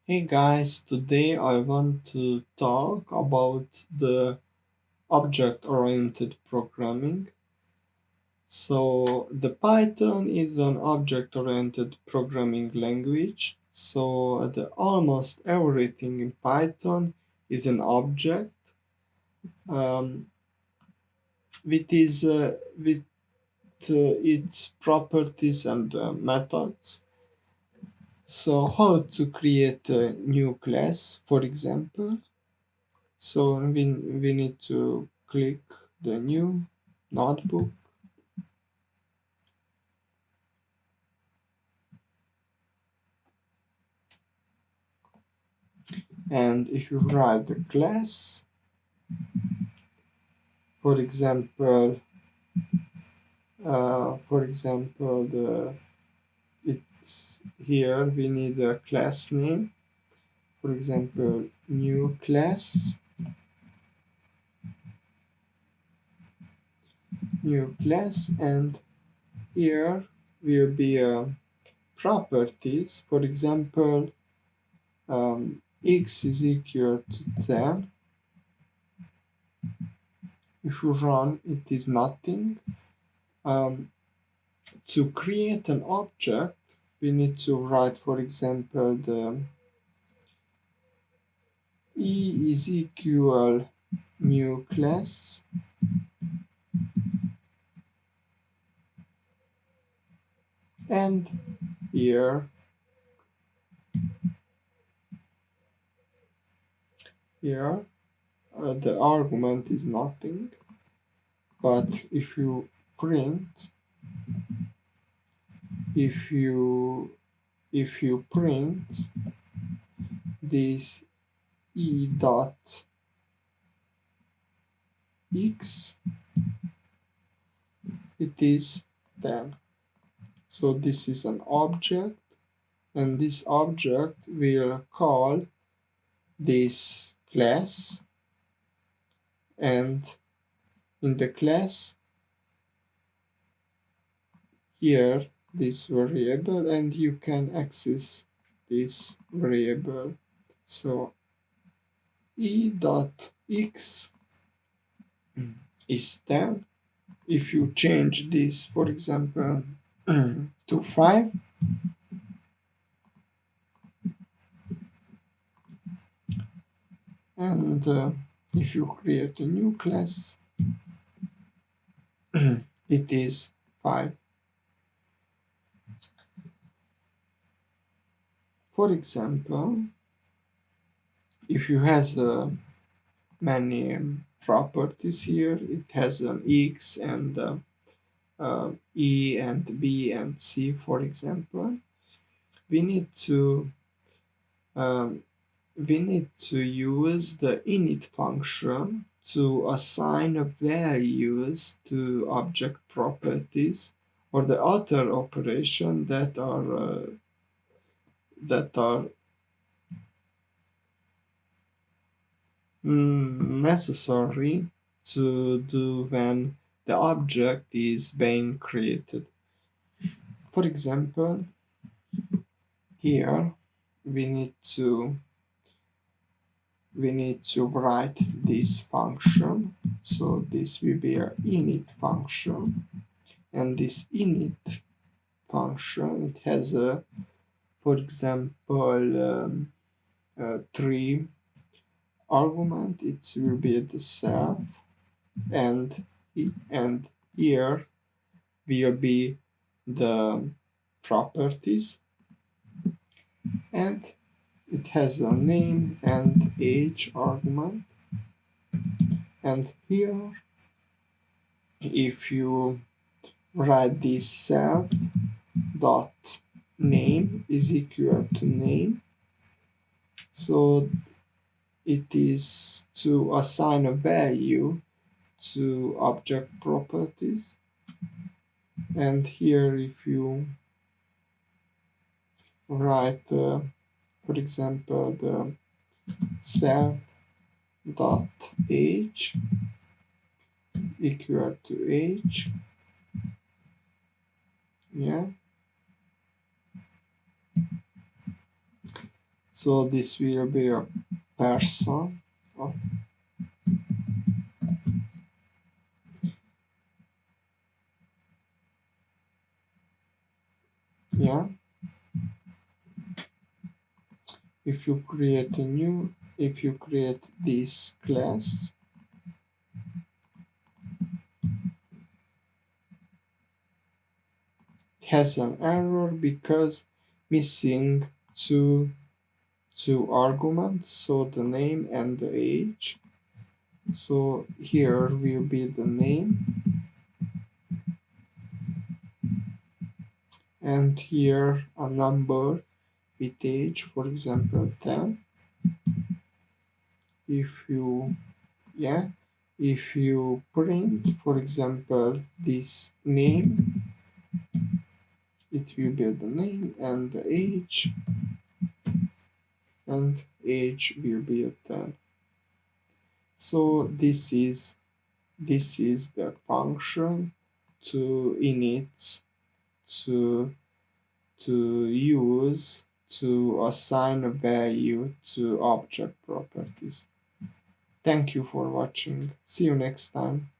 Hey guys, today I want to talk about the object-oriented programming. So, the Python is an object-oriented programming language. So, almost everything in Python is an object um, with its properties and methods. So, how to create a new class, for example. So we need to click the new notebook, and if you write the class, for example, the it's here we need a class name. For example, new class, and here will be properties. For example, x is equal to 10. If you run, it is nothing. Um, to create an object, we need to write, for example, the e is equal new class, and here here the argument is nothing, but if you if you print this e dot x, it is 10. So this is an object, and this object will call this class, and in the class here this variable, and you can access this variable. So e dot x is 10. If you change this, for example, to 5, and if you create a new class, it is 5. For example, if you has many properties here, it has an x and e and b and c, for example, we need to um, we need to use the init function to assign values to object properties, or the other operation that are necessary to do when the object is being created. For example, here we need to write this function. So this will be our init function, and this init function, it has a, for example, 3 argument. It will be the self, and here will be the properties, and it has a name and age argument. And here, if you write this self dot name is equal to name, so it is to assign a value to object properties. And here, if you write, for example, the self dot age equal to age, yeah. So this will be a person. Oh, yeah. If you create a new, if you create this class, it has an error because missing two arguments, so the name and the age. So here will be the name, and here a number with age, for example 10. If you, yeah, if you print, for example, this name, it will be the name and the age, and age will be a 10. So this is the function to init to use to assign a value to object properties. Thank you for watching. See you next time.